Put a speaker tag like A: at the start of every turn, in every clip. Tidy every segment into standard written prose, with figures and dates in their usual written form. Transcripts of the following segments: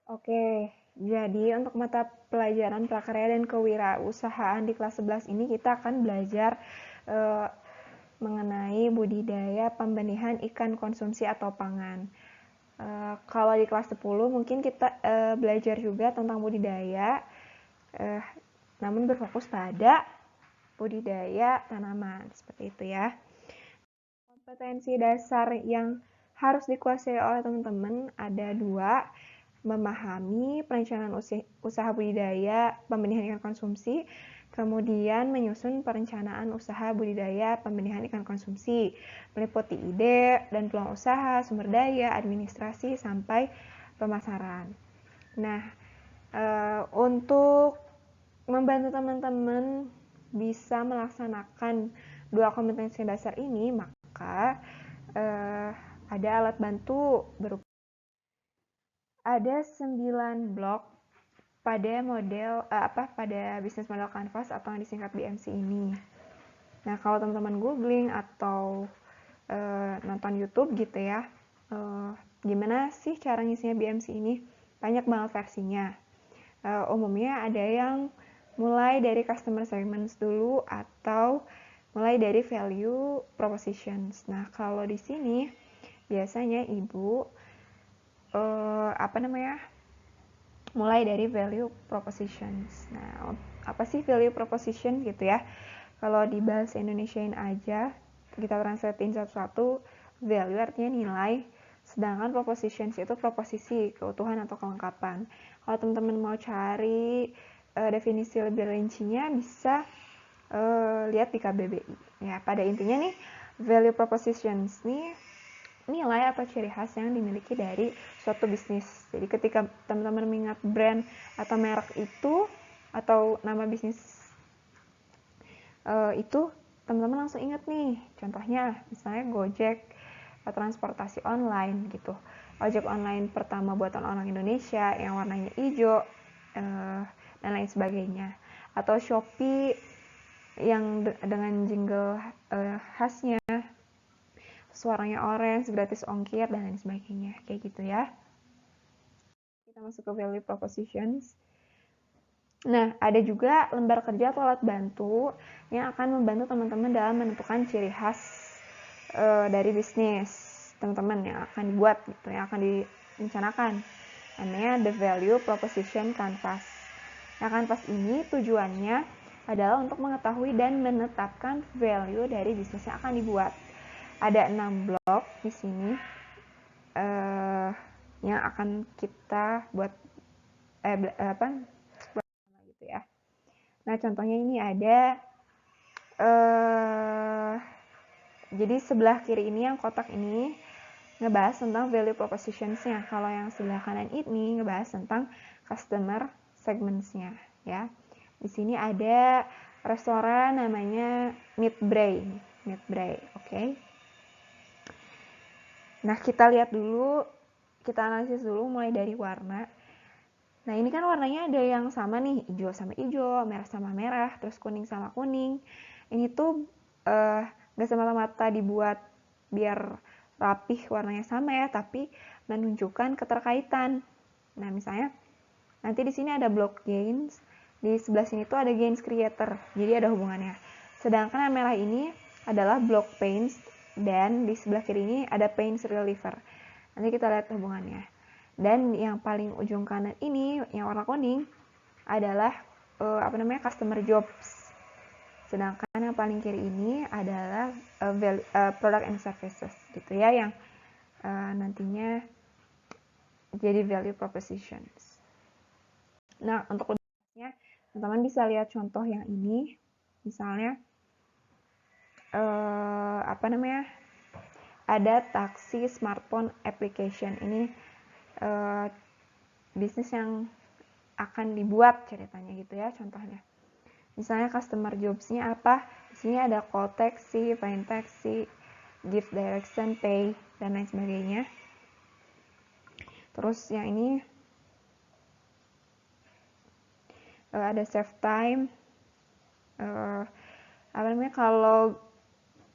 A: Oke, jadi untuk mata pelajaran prakarya dan kewirausahaan di kelas 11 ini kita akan belajar eh, mengenai budidaya pembenihan ikan konsumsi atau pangan. Kalau di kelas 10 mungkin kita belajar juga tentang budidaya, eh, namun berfokus pada budidaya tanaman, seperti itu ya. Kompetensi dasar yang harus dikuasai oleh teman-teman ada 2, memahami perencanaan usaha budidaya pembenihan ikan konsumsi, kemudian menyusun perencanaan usaha budidaya pembenihan ikan konsumsi, meliputi ide dan peluang usaha, sumber daya, administrasi, sampai pemasaran. Nah, untuk membantu teman-teman bisa melaksanakan 2 kompetensi dasar ini, maka ada alat bantu berupa ada 9 blok pada bisnis model Canvas atau yang disingkat BMC ini. Nah, kalau teman-teman googling atau nonton YouTube gitu ya, gimana sih cara ngisinya BMC ini? Banyak banget versinya. Umumnya ada yang mulai dari customer segments dulu atau mulai dari value propositions. Nah, kalau di sini biasanya ibu mulai dari value propositions. Nah, apa sih value proposition gitu ya? Kalau di bahasa Indonesiain aja, kita translatein satu-satu, value artinya nilai, sedangkan propositions itu proposisi, keutuhan atau kelengkapan. Kalau teman-teman mau cari definisi lebih rincinya, bisa lihat di KBBI. Ya, pada intinya nih, value propositions nih nilai atau ciri khas yang dimiliki dari suatu bisnis. Jadi ketika teman-teman mengingat brand atau merek itu atau nama bisnis itu, teman-teman langsung ingat nih. Contohnya misalnya Gojek, transportasi online gitu. Ojek online pertama buatan orang Indonesia yang warnanya hijau dan lain sebagainya. Atau Shopee yang dengan jingle khasnya, suaranya orange, gratis ongkir, dan lain sebagainya. Kayak gitu ya. Kita masuk ke value propositions. Nah, ada juga lembar kerja atau alat bantu yang akan membantu teman-teman dalam menentukan ciri khas dari bisnis teman-teman yang akan dibuat gitu, yang akan direncanakan. Namanya the value proposition canvas. Nah, canvas ini tujuannya adalah untuk mengetahui dan menetapkan value dari bisnis yang akan dibuat. Ada 6 blok di sini yang akan kita buat gitu ya. Nah, contohnya ini ada jadi sebelah kiri ini yang kotak ini ngebahas tentang value propositions-nya. Kalau yang sebelah kanan ini ngebahas tentang customer segments-nya ya. Di sini ada restoran namanya Midbrae, oke. Nah, kita lihat dulu, kita analisis dulu mulai dari warna. Nah, ini kan warnanya ada yang sama nih, hijau sama hijau, merah sama merah, terus kuning sama kuning. Ini tuh gak semata-mata dibuat biar rapih warnanya sama ya, tapi menunjukkan keterkaitan. Nah, misalnya nanti di sini ada block gains, di sebelah sini tuh ada gains creator, jadi ada hubungannya. Sedangkan yang merah ini adalah block paints, dan di sebelah kiri ini ada paints reliever. Nanti kita lihat hubungannya. Dan yang paling ujung kanan ini yang warna kuning adalah customer jobs. Sedangkan yang paling kiri ini adalah product and services gitu ya, yang nantinya jadi value propositions. Nah, untuk lebihnya teman-teman bisa lihat contoh yang ini. Misalnya ada taksi smartphone application. Ini bisnis yang akan dibuat ceritanya gitu ya, contohnya. Misalnya customer jobs-nya apa? Di sini ada call taxi, find taxi, give direction, pay, dan lain sebagainya. Terus yang ini ada save time. Kalau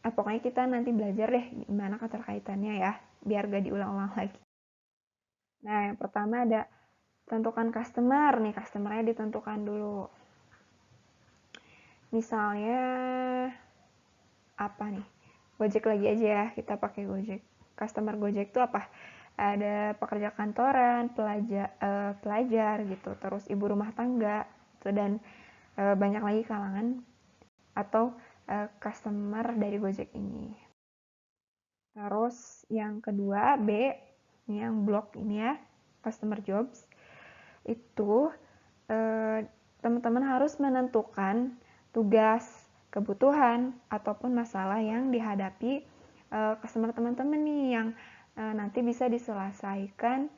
A: pokoknya kita nanti belajar deh gimana keterkaitannya ya, biar gak diulang-ulang lagi. Nah, yang pertama ada Tentukan customer nih, customernya ditentukan dulu. Misalnya apa nih? Gojek lagi aja ya, kita pakai Gojek. Customer Gojek itu apa? Ada pekerja kantoran, pelajar gitu, terus ibu rumah tangga, gitu, dan banyak lagi kalangan atau customer dari Gojek ini. Terus yang kedua B, ini yang blok ini ya, customer jobs. Itu teman-teman harus menentukan tugas, kebutuhan, ataupun masalah yang dihadapi customer teman-teman nih yang nanti bisa diselesaikan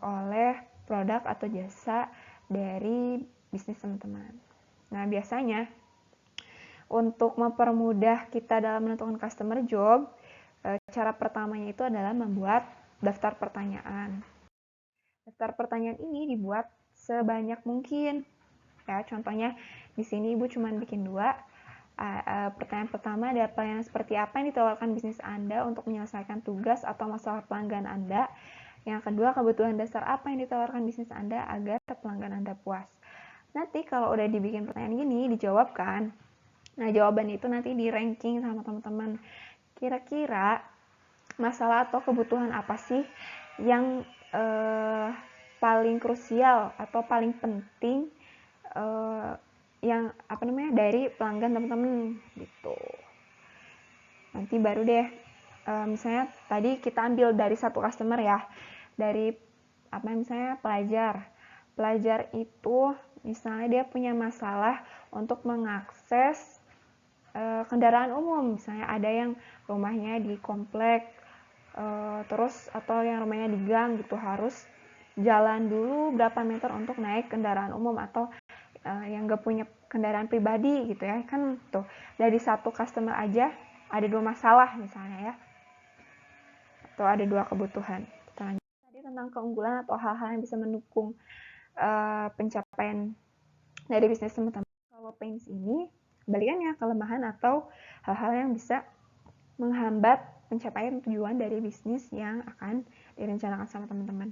A: oleh produk atau jasa dari bisnis teman-teman. Nah, biasanya untuk mempermudah kita dalam menentukan customer job, cara pertamanya itu adalah membuat daftar pertanyaan. Daftar pertanyaan ini dibuat sebanyak mungkin. Ya, contohnya di sini Ibu cuma bikin 2. Pertanyaan pertama ada pelayanan seperti apa yang ditawarkan bisnis Anda untuk menyelesaikan tugas atau masalah pelanggan Anda. Yang kedua, kebutuhan dasar apa yang ditawarkan bisnis Anda agar pelanggan Anda puas. Nanti kalau udah dibikin pertanyaan gini, dijawabkan. Nah, jawaban itu nanti di ranking sama teman-teman. Kira-kira masalah atau kebutuhan apa sih yang paling krusial atau paling penting yang dari pelanggan teman-teman gitu. Nanti baru deh misalnya tadi kita ambil dari satu customer ya, dari misalnya pelajar itu misalnya dia punya masalah untuk mengakses kendaraan umum, misalnya ada yang rumahnya di komplek terus atau yang rumahnya di gang gitu, harus jalan dulu berapa meter untuk naik kendaraan umum, atau yang gak punya kendaraan pribadi gitu ya, kan tuh dari satu customer aja ada 2 masalah misalnya ya, atau ada 2 kebutuhan. Kita lanjut tadi tentang keunggulan atau hal-hal yang bisa mendukung pencapaian dari bisnis teman-teman. Kalau pains ini kebalikannya, kelemahan atau hal-hal yang bisa menghambat pencapaian tujuan dari bisnis yang akan direncanakan sama teman-teman.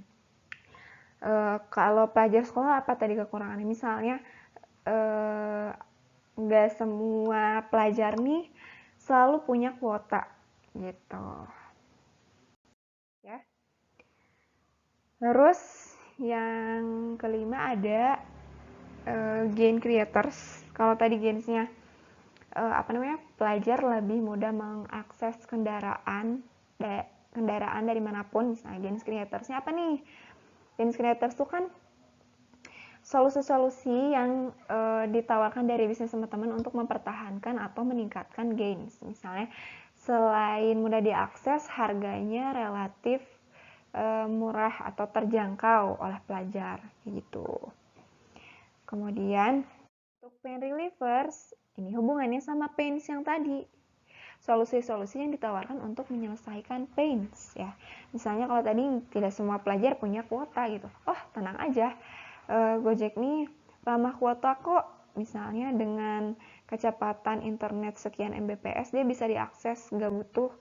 A: Kalau pelajar sekolah apa tadi kekurangannya? Misalnya nggak semua pelajar nih selalu punya kuota gitu ya. Terus yang kelima ada gain creators. Kalau tadi gainsnya pelajar lebih mudah mengakses kendaraan dari manapun. Misalnya gain creatorsnya apa nih? Gain creators itu kan solusi-solusi yang ditawarkan dari bisnis teman-teman untuk mempertahankan atau meningkatkan gains. Misalnya selain mudah diakses, harganya relatif murah atau terjangkau oleh pelajar gitu. Kemudian untuk pain relievers, ini hubungannya sama pains yang tadi. Solusi-solusi yang ditawarkan untuk menyelesaikan pains ya. Misalnya kalau tadi tidak semua pelajar punya kuota gitu. Oh, tenang aja. Gojek nih ramah kuota kok. Misalnya dengan kecepatan internet sekian Mbps dia bisa diakses, nggak butuh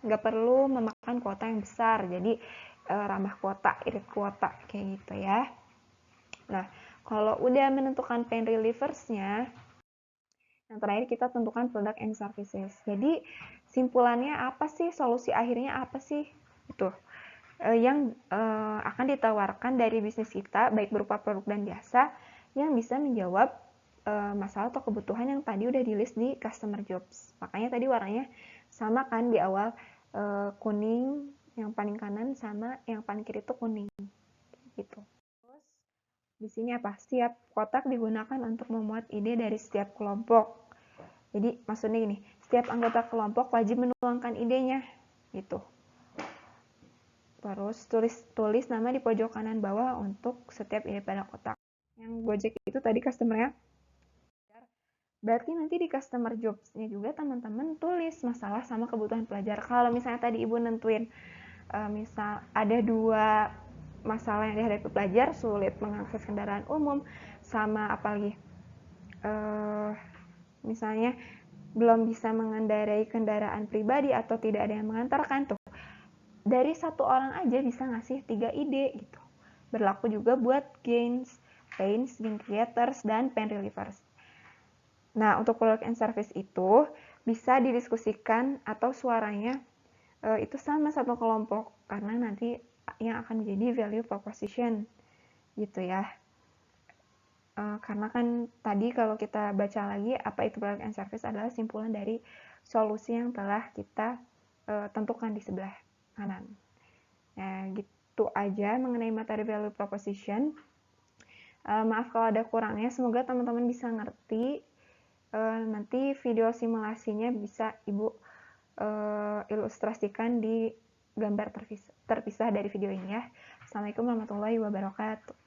A: nggak perlu memakan kuota yang besar. Jadi ramah kuota, irit kuota kayak gitu ya. Nah, kalau udah menentukan pain relieversnya, yang terakhir kita tentukan product and services. Jadi simpulannya apa sih, solusi akhirnya apa sih? Itu yang akan ditawarkan dari bisnis kita, baik berupa produk dan jasa yang bisa menjawab masalah atau kebutuhan yang tadi udah di list di customer jobs. Makanya tadi warnanya sama kan di awal, kuning yang paling kanan sama yang paling kiri itu kuning gitu. Terus di sini apa? Setiap kotak digunakan untuk memuat ide dari setiap kelompok. Jadi maksudnya gini, setiap anggota kelompok wajib menuangkan idenya gitu. Terus tulis nama di pojok kanan bawah untuk setiap ide pada kotak. Yang Gojek itu tadi customer-nya. Berarti nanti di customer jobs-nya juga teman-teman tulis masalah sama kebutuhan pelajar. Kalau misalnya tadi Ibu nentuin misal ada 2 masalah yang dihadapi pelajar, sulit mengakses kendaraan umum, sama apalagi misalnya belum bisa mengendarai kendaraan pribadi atau tidak ada yang mengantarkan tuh. dari satu orang aja bisa ngasih 3 ide gitu. Berlaku juga buat gains, pains, gain creators, dan pain relievers. Nah, untuk product and service itu bisa didiskusikan atau suaranya itu sama satu kelompok, karena nanti yang akan menjadi value proposition gitu ya. Karena kan tadi kalau kita baca lagi apa itu product and service adalah simpulan dari solusi yang telah kita tentukan di sebelah kanan. Nah, gitu aja mengenai materi value proposition. Maaf kalau ada kurangnya, semoga teman-teman bisa ngerti. Nanti video simulasinya bisa Ibu ilustrasikan di gambar terpisah dari video ini ya. Assalamualaikum warahmatullahi wabarakatuh.